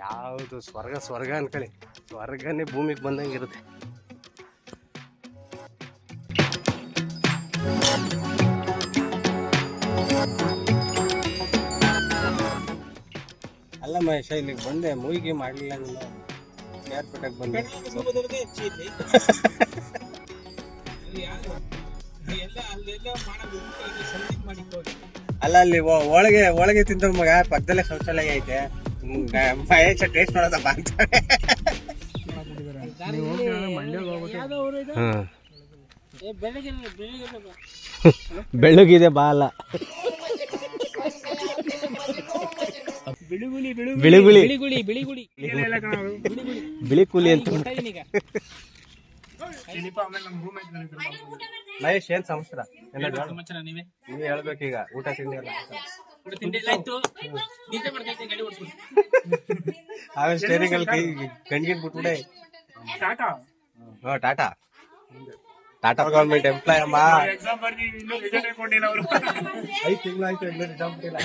ಯಾವುದು ಸ್ವರ್ಗ ಅನ್ಕೊಳ್ಳಿ, ಸ್ವರ್ಗನೇ ಭೂಮಿಗೆ ಬಂದಂಗೆ ಇರುತ್ತೆ. ಅಲ್ಲ ಮಹೇಶ, ಇಲ್ಲಿಗೆ ಬಂದೆ, ಮೂವಿಗೆ ಮಾಡಲಿಲ್ಲ ನೀನು, ಏರ್ಪೋರ್ಟಾಗಿ ಬಂದೆ. ಅಲ್ಲ ಅಲ್ಲಿ ಒಳಗೆ ತಿಂದ ಮಗ, ಪಕ್ಕದಲ್ಲೇ ಶೌಚಾಲಯ ಐತೆ. ಮಹೇಶ ಟೇಸ್ಟ್ ಮಾಡೋದಪ್ಪ ಅಂತಾರೆ. ಬೆಳ್ಳಗಿದೆ ಬಾ ಅಲ್ಲ, ಬಿಳಿ ಕೂಲಿ ಅಂತ. ಮಹೇಶ್, ಏನ್ ಸಂವತ್ಸರ ನೀವೇ ಹೇಳ್ಬೇಕೀಗ. ಊಟ ತಿಂಡಿ ಎಲ್ಲ ಸ್ಟೇರಿಂಗ್ ಅಲ್ಲಿ ಗಂಡಿಗೆ ಬಿಟ್ಬಿಡೆ. ಟಾಟಾ ಗೌರ್ಮೆಂಟ್ ಎಂಪ್ಲಾಯ್ ಅಮ್ಮ. 5 ತಿಂಗಳಾಯ್ತು ಎಕ್ಸಾಮ್ ಬಿಟ್ಟಿಲ್ಲ.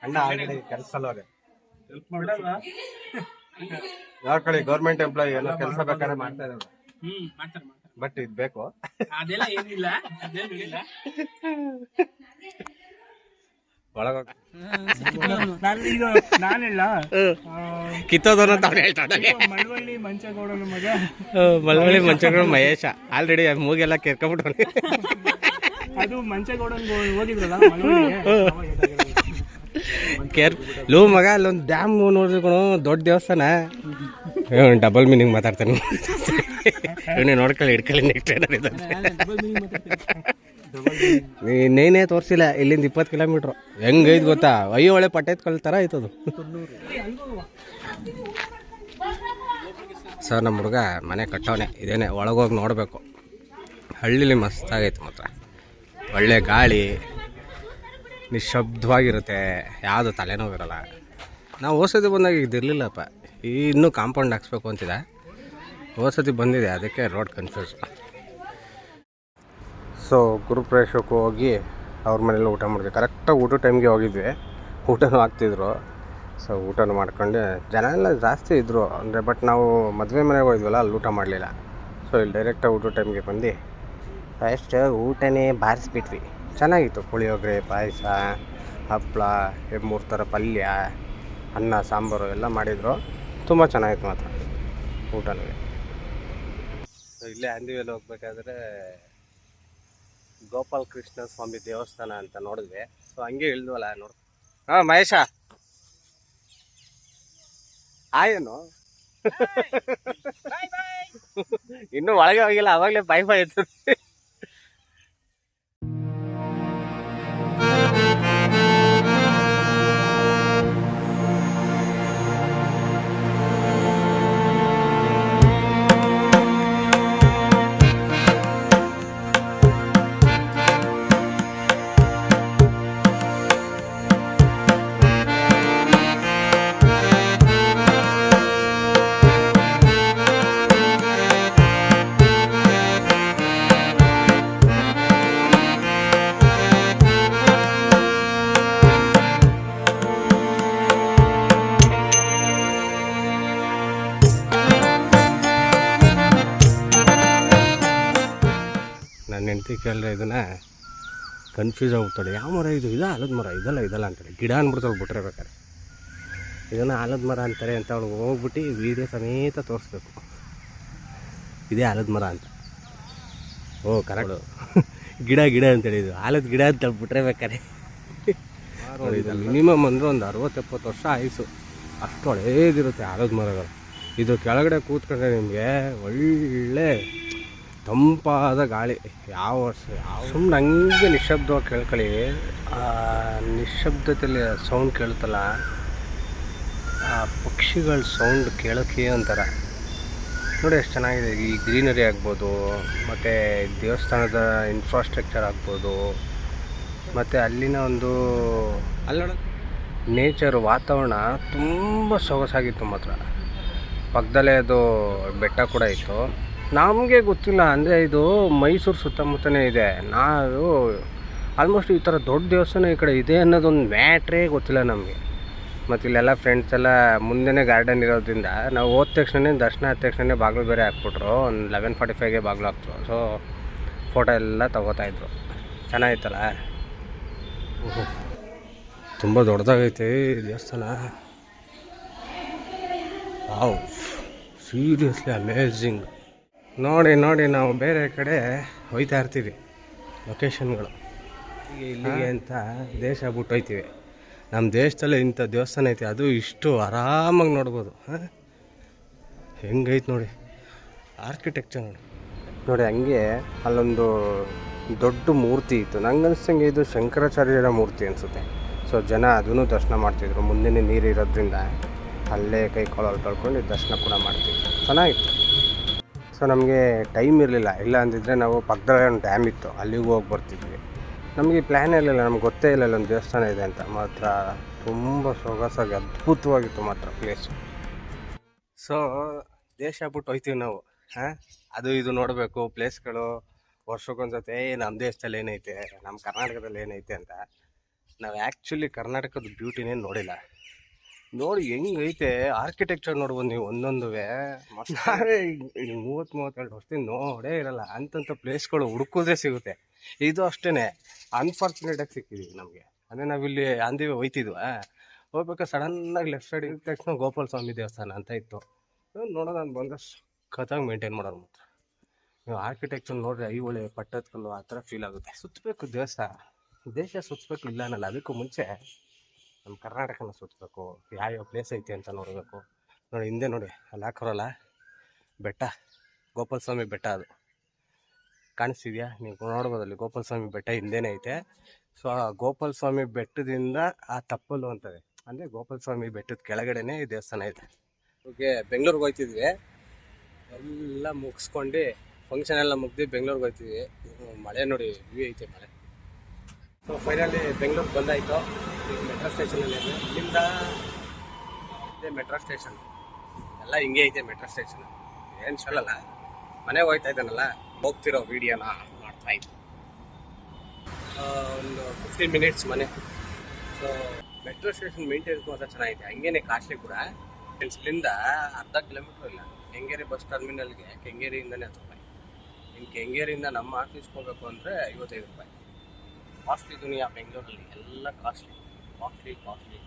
ಅಣ್ಣ ಆಲ್ರೆಡಿ ಕೆಲಸ ಅಲ್ವಾಗ ನೋಡ್ಕೊಳ್ಳಿ, ಗೌರ್ಮೆಂಟ್ ಎಂಪ್ಲಾಯ್ ಎಲ್ಲ ಕೆಲಸ ಬೇಕಾದ್ರೆ ಮಾಡ್ತಾ ಇದ್ದಾರೆ. ಬಟ್ ಇದ್ ಬೇಕು, ಒಳಗೋಗ ನಾನಿಲ್ಲ ಕಿತ್ತೋದನ್ನ ಮಳವಳ್ಳಿ ಮಂಚಗೌಡನ ಮಗ. ಮಳವಳ್ಳಿ ಮಂಚಗೌಡ ಮಹೇಶ ಆಲ್ರೆಡಿ ಮೂಗೆಲ್ಲ ಕೆರ್ಕೊಂಡ್ಬಿಟ್ಟು. ಅದು ಮಂಚಗೌಡನ್ ಹೋಗಿದ್ರಲ್ಲ ಲೋ ಮಗ, ಅಲ್ಲೊಂದು ಡ್ಯಾಮ್ ನೋಡಿದ್ರು, ದೊಡ್ಡ ದೇವಸ್ಥಾನ. ಡಬಲ್ ಮೀನಿಂಗ್ ಮಾತಾಡ್ತಾನೆ. ನೋಡ್ಕೊಳ್ಳಿ, ಇಡ್ಕೊಳ್ಳಿ. ನೆಕ್ಸ್ಟ್ ಇನ್ನೇನೇ ತೋರಿಸಿಲ್ಲ. ಇಲ್ಲಿಂದ 20 ಕಿಲೋಮೀಟ್ರು. ಹೆಂಗೈತ್ ಗೊತ್ತಾ, ಅಯ್ಯೋ ಒಳ್ಳೆ ಪಟ್ಟೆತ್ ಕಳ್ತಾರ ಆಯ್ತದು. ಸರ್, ನಮ್ಮ ಹುಡುಗ ಮನೆ ಕಟ್ಟವನೆ. ಇದೇನೆ ಒಳಗೋಗಿ ನೋಡಬೇಕು. ಹಳ್ಳಿಲಿ ಮಸ್ತಾಗೈತೆ ಮಾತ್ರ. ಒಳ್ಳೆ ಗಾಳಿ, ನಿಶಬ್ದವಾಗಿರುತ್ತೆ, ಯಾವುದು ತಲೆನೋವಿರಲ್ಲ. ನಾವು ಹೋಸತಿ ಬಂದಾಗ ಇದಿರಲಿಲ್ಲಪ್ಪ. ಇನ್ನೂ ಕಾಂಪೌಂಡ್ ಹಾಕ್ಸ್ಬೇಕು ಅಂತಿದೆ. ಹೋಸತಿ ಬಂದಿದೆ, ಅದಕ್ಕೆ ರೋಡ್ ಕನ್ಫ್ಯೂಸ್. ಸೊ ಗುರುಪ್ರವೇಶಕ್ಕೆ ಹೋಗಿ ಅವ್ರ ಮನೇಲಿ ಊಟ ಮಾಡಿದ್ವಿ. ಕರೆಕ್ಟಾಗಿ ಊಟ ಟೈಮ್ಗೆ ಹೋಗಿದ್ವಿ. ಊಟನೂ ಆಗ್ತಿದ್ರು. ಸೊ ಊಟನೂ ಮಾಡ್ಕೊಂಡು, ಜನ ಎಲ್ಲ ಜಾಸ್ತಿ ಇದ್ದರು ಅಂದರೆ. ಬಟ್ ನಾವು ಮದುವೆ ಮನೆಗೆ ಹೋಗಿದ್ವಲ್ಲ, ಅಲ್ಲಿ ಊಟ ಮಾಡಲಿಲ್ಲ. ಸೊ ಇಲ್ಲಿ ಡೈರೆಕ್ಟಾಗಿ ಊಟ ಟೈಮ್ಗೆ ಬಂದು ಫಸ್ಟ್ ಊಟನೇ ಬಾರಿಸ್ಬಿಟ್ವಿ. ಚೆನ್ನಾಗಿತ್ತು. ಪುಳಿಯೋಗರೆ, ಪಾಯಸ, ಹಪ್ಪಳ, 3 ಥರ ಪಲ್ಯ, ಅನ್ನ, ಸಾಂಬಾರು ಎಲ್ಲ ಮಾಡಿದರು. ತುಂಬ ಚೆನ್ನಾಗಿತ್ತು ಮಾತ್ರ ಊಟನೂ. ಇಲ್ಲೇ ಆಂದಿವೇಲಿ ಹೋಗ್ಬೇಕಾದ್ರೆ ಗೋಪಾಲ ಕೃಷ್ಣ ಸ್ವಾಮಿ ದೇವಸ್ಥಾನ ಅಂತ ನೋಡಿದ್ವಿ. ಸೊ ಹಂಗೆ ಇಳಿದ್ವಲ್ಲ ನೋಡಿ. ಹಾಂ ಮಹೇಶ, ಆಯೇನು ಇನ್ನೂ ಒಳಗೆ ಹೋಗಿಲ್ಲ, ಅವಾಗಲೇ ಬಾಯ್ ಬಾಯ್ ಇತ್ತು. ನನ್ನ ಹೆಂಡತಿ ಕೇಳಿದ್ರೆ ಇದನ್ನು ಕನ್ಫ್ಯೂಸ್ ಆಗ್ಬಿಡ್ತಾಳೆ. ಯಾವ ಮರ ಇದು? ಇದು ಆಲದ ಮರ, ಇದಲ್ಲ ಅಂತಾಳೆ. ಗಿಡ ಅಂದ್ಬಿಡ್ತಾಳೆ ಬಿಟ್ರೆ ಬೇಕಾರೆ. ಇದನ್ನು ಆಲದ ಮರ ಅಂತಾರೆ ಅಂತ ಅವಳು ಹೋಗ್ಬಿಟ್ಟು ವೀಡಿಯೋ ಸಮೇತ ತೋರಿಸ್ಬೇಕು, ಇದೇ ಆಲದ ಮರ ಅಂತ. ಓ ಕರೆಕ್ಟ್, ಗಿಡ ಅಂತೇಳಿ ಇದು ಆಲದ ಗಿಡ ಅಂತ ಬಿಟ್ರೆ ಬೇಕಾರೆ. ಮಿನಿಮಮ್ ಅಂದರೆ ಒಂದು 60-70 ವರ್ಷ ಆಯಿತು. ಅಷ್ಟು ಹಳೇದಿರುತ್ತೆ ಆಲದ ಮರಗಳು. ಇದು ಕೆಳಗಡೆ ಕೂತ್ಕೊಂಡ್ರೆ ನಿಮಗೆ ಒಳ್ಳೆ ತಂಪಾದ ಗಾಳಿ. ಯಾವ ವರ್ಷ ಸುಮ್ಮನೆ ಹಂಗೆ ನಿಶಬ್ದವಾಗಿ ಕೇಳ್ಕೊಳ್ಳಿ. ನಿಶಬ್ದತೆಯಲ್ಲಿ ಸೌಂಡ್ ಕೇಳುತ್ತಲ್ಲ, ಆ ಪಕ್ಷಿಗಳ ಸೌಂಡ್ ಕೇಳೋಕ್ಕೆ ಒಂಥರ ನೋಡಿ ಎಷ್ಟು ಚೆನ್ನಾಗಿದೆ. ಈ ಗ್ರೀನರಿ ಆಗ್ಬೋದು, ಮತ್ತು ದೇವಸ್ಥಾನದ ಇನ್ಫ್ರಾಸ್ಟ್ರಕ್ಚರ್ ಆಗ್ಬೋದು, ಮತ್ತು ಅಲ್ಲಿನ ಒಂದು ನೇಚರ್ ವಾತಾವರಣ ತುಂಬ ಸೊಗಸಾಗಿತ್ತು ಮಾತ್ರ. ಪಕ್ಕದಲ್ಲೇ ಅದು ಬೆಟ್ಟ ಕೂಡ ಇತ್ತು. ನಮಗೆ ಗೊತ್ತಿಲ್ಲ ಅಂದರೆ ಇದು ಮೈಸೂರು ಸುತ್ತಮುತ್ತನೇ ಇದೆ. ನಾವು ಆಲ್ಮೋಸ್ಟ್ ಈ ಥರ ದೊಡ್ಡ ದೇವಸ್ಥಾನ ಈ ಕಡೆ ಇದೆ ಅನ್ನೋದೊಂದು ಮ್ಯಾಟ್ರೇ ಗೊತ್ತಿಲ್ಲ ನಮಗೆ. ಮತ್ತು ಇಲ್ಲೆಲ್ಲ ಫ್ರೆಂಡ್ಸ್ ಎಲ್ಲ ಮುಂದೆನೇ ಗಾರ್ಡನ್ ಇರೋದ್ರಿಂದ ನಾವು ಹೋದ ತಕ್ಷಣ ದರ್ಶನ ಆದ ತಕ್ಷಣ ಬಾಗಿಲು ಬೇರೆ ಹಾಕ್ಬಿಟ್ರು. ಒಂದು 11:45ಗೆ ಬಾಗಿಲು ಹಾಕ್ತು. ಸೊ ಫೋಟೋ ಎಲ್ಲ ತಗೋತಾಯಿದ್ರು. ಚೆನ್ನಾಗಿತ್ತಲ್ಲ. ತುಂಬ ದೊಡ್ಡದಾಗೈತೆ ದೇವಸ್ಥಾನ. Wow, seriously amazing. ನೋಡಿ ನೋಡಿ ನಾವು ಬೇರೆ ಕಡೆ ಹೋಯ್ತಾ ಇರ್ತೀವಿ ಲೊಕೇಶನ್ಗಳು. ಇಲ್ಲಿಗೆ ಅಂತ ದೇಶ ಬಿಟ್ಟು ಹೋಯ್ತೀವಿ. ನಮ್ಮ ದೇಶದಲ್ಲೇ ಇಂಥ ದೇವಸ್ಥಾನ ಐತಿ, ಅದು ಇಷ್ಟು ಆರಾಮಾಗಿ ನೋಡ್ಬೋದು. ಹೆಂಗೈತೆ ನೋಡಿ ಆರ್ಕಿಟೆಕ್ಚರ್. ನೋಡಿ ನೋಡಿ ಹಂಗೆ ಅಲ್ಲೊಂದು ದೊಡ್ಡ ಮೂರ್ತಿ ಇತ್ತು. ನಂಗೆ ಅನಿಸ್ತಂಗೆ ಇದು ಶಂಕರಾಚಾರ್ಯರ ಮೂರ್ತಿ ಅನಿಸುತ್ತೆ. ಸೊ ಜನ ಅದನ್ನು ದರ್ಶನ ಮಾಡ್ತಿದ್ರು. ಮುಂದೆನೇ ನೀರು ಇರೋದ್ರಿಂದ ಅಲ್ಲೇ ಕೈ ಕಾಲಲ್ಲಿ ತೊಳ್ಕೊಂಡು ದರ್ಶನ ಕೂಡ ಮಾಡ್ತಿದ್ರು. ಚೆನ್ನಾಗಿತ್ತು. ಸೊ ನಮಗೆ ಟೈಮ್ ಇರಲಿಲ್ಲ. ಇಲ್ಲ ಅಂದಿದ್ರೆ ನಾವು ಪಕ್ಕದಲ್ಲೇ ಒಂದು ಡ್ಯಾಮ್ ಇತ್ತು, ಅಲ್ಲಿಗೂ ಹೋಗಿ ಬರ್ತಿದ್ವಿ. ನಮಗೆ ಪ್ಲ್ಯಾನ್ ಇರಲಿಲ್ಲ, ನಮ್ಗೆ ಗೊತ್ತೇ ಇಲ್ಲ ಒಂದು ದೇವಸ್ಥಾನ ಇದೆ ಅಂತ. ಮಾತ್ರ ತುಂಬ ಸೊಗಸಾಗಿ ಅದ್ಭುತವಾಗಿತ್ತು ಮಾತ್ರ ಪ್ಲೇಸು. ಸೊ ದೇಶ ಬಿಟ್ಟು ಹೋಯ್ತೀವಿ ನಾವು. ಅದು ಇದು ನೋಡಬೇಕು ಪ್ಲೇಸ್ಗಳು. ವರ್ಷಕ್ಕೊಂದ್ಸತಿ ನಮ್ಮ ದೇಶದಲ್ಲಿ ಏನೈತೆ, ನಮ್ಮ ಕರ್ನಾಟಕದಲ್ಲಿ ಏನೈತೆ ಅಂತ. ನಾವು ಆ್ಯಕ್ಚುಲಿ ಕರ್ನಾಟಕದ ಬ್ಯೂಟಿನೇ ನೋಡಿಲ್ಲ. ನೋಡಿ ಹೆಂಗೈತೆ ಆರ್ಕಿಟೆಕ್ಚರ್ ನೋಡ್ಬೋದು ನೀವು ಒಂದೊಂದುವೆ. ನಾವೇ 30-32 ವರ್ಷದಿಂದ ನೋಡೇ ಇರಲ್ಲ ಅಂತಂಥ ಪ್ಲೇಸ್ಗಳು ಹುಡುಕಿದ್ರೆ ಸಿಗುತ್ತೆ. ಇದು ಅಷ್ಟೇ ಅನ್ಫಾರ್ಚುನೇಟಾಗಿ ಸಿಕ್ಕಿದ್ದೀವಿ ನಮಗೆ. ಅಂದರೆ ನಾವಿಲ್ಲಿ ಅಂದಿವೆ ಹೋಯ್ತಿದ್ವಾ, ಹೋಗ್ಬೇಕಾದ್ರೆ ಸಡನ್ನಾಗಿ ಲೆಫ್ಟ್ ಸೈಡ್ ಇದ್ದ ತಕ್ಷಣ ಗೋಪಾಲ ಸ್ವಾಮಿ ದೇವಸ್ಥಾನ ಅಂತ ಇತ್ತು. ನೋಡೋದು ನಾನು ಬಂದರೆ ಸಖತ್ತಾಗಿ ಮೇಂಟೈನ್ ಮಾಡೋರು ಮಾತ್ರ. ನೀವು ಆರ್ಕಿಟೆಕ್ಚರ್ ನೋಡ್ರಿ, ಐಹೊಳೆ ಪಟ್ಟದಕಲ್ಲು ಆ ಥರ ಫೀಲ್ ಆಗುತ್ತೆ. ಸುತ್ತಬೇಕು ದೇವಸ್ಥಾನ, ದೇಶ ಸುತ್ತಬೇಕು ಇಲ್ಲ ಅನ್ನಲ್ಲ. ಅದಕ್ಕೂ ಮುಂಚೆ ನಮ್ಮ ಕರ್ನಾಟಕನ ಸುತ್ತಬೇಕು, ಯಾವ್ಯಾವ ಪ್ಲೇಸ್ ಐತೆ ಅಂತ ನೋಡಬೇಕು. ನೋಡಿ ಹಿಂದೆ ನೋಡಿ ಅಲ್ಲಿ ಹಾಕೋರಲ್ಲ ಬೆಟ್ಟ, ಗೋಪಾಲ ಸ್ವಾಮಿ ಬೆಟ್ಟ. ಅದು ಕಾಣಿಸ್ತಿದ್ಯಾ ನೀವು ನೋಡ್ಬೋದು, ಅಲ್ಲಿ ಗೋಪಾಲ ಸ್ವಾಮಿ ಬೆಟ್ಟ ಹಿಂದೆನೇ ಐತೆ. ಸೊ ಆ ಗೋಪಾಲ ಸ್ವಾಮಿ ಬೆಟ್ಟದಿಂದ ಆ ತಪ್ಪಲು ಅಂತದೆ, ಅಂದರೆ ಗೋಪಾಲ ಸ್ವಾಮಿ ಬೆಟ್ಟದ ಕೆಳಗಡೆನೇ ಈ ದೇವಸ್ಥಾನ ಐತೆ. ಓಕೆ, ಬೆಂಗಳೂರಿಗೆ ಹೋಗ್ತಿದ್ವಿ. ಎಲ್ಲ ಮುಗಿಸ್ಕೊಂಡು ಫಂಕ್ಷನ್ ಎಲ್ಲ ಮುಗ್ದು ಬೆಂಗಳೂರಿಗೆ ಹೋಗ್ತಿದ್ವಿ. ಮಳೆ ನೋಡಿ ವ್ಯೂ ಐತೆ ಮಳೆ. ಸೊ ಫೈನಲಿ ಬೆಂಗಳೂರಿಗೆ ಬಂದಾಯಿತು. ಈಗ ಮೆಟ್ರೋ ಸ್ಟೇಷನಲ್ಲಿ ಇಲ್ಲಿಂದ ಇದೆ ಮೆಟ್ರೋ ಸ್ಟೇಷನ್. ಎಲ್ಲ ಹಿಂಗೆ ಐತೆ ಮೆಟ್ರೋ ಸ್ಟೇಷನ್. ಏನು ಚಲಲ್ಲ, ಮನೆಗೆ ಹೋಗ್ತಾ ಇದ್ದಾನಲ್ಲ, ಹೋಗ್ತಿರೋ ವೀಡಿಯೋನ ಮಾಡ್ತಾಯಿದ್ದೆ. ಒಂದು 15 ಮಿನಿಟ್ಸ್ ಮನೆ. ಸೊ ಮೆಟ್ರೋ ಸ್ಟೇಷನ್ ಮೇಂಟೆನೆನ್ಸ್ ಮಾತ್ರ ಚೆನ್ನಾಗಿದೆ. ಹಂಗೇನೆ ಕಾಸ್ಟ್ಲಿ ಕೂಡ. ಇಲ್ಲಿಂದ ಅರ್ಧ ಕಿಲೋಮೀಟ್ರ್ ಇಲ್ಲ ಕೆಂಗೇರಿ ಬಸ್ ಟರ್ಮಿನಲ್ಗೆ. ಕೆಂಗೇರಿಯಿಂದನೇ 10 ರೂಪಾಯಿ. ಇನ್ನು ಕೆಂಗೇರಿಯಿಂದ ನಮ್ಮ ಆಫೀಸ್ಗೆ ಹೋಗಬೇಕು ಅಂದರೆ 55 ರೂಪಾಯಿ. ಕಾಸ್ಟ್ಲಿ ದುನಿಯಾ ಬೆಂಗಳೂರಲ್ಲಿ, ಎಲ್ಲ ಕಾಸ್ಟ್ಲಿ ಕಾಸ್ಟ್ಲಿ ಕಾಸ್ಟ್ಲಿ.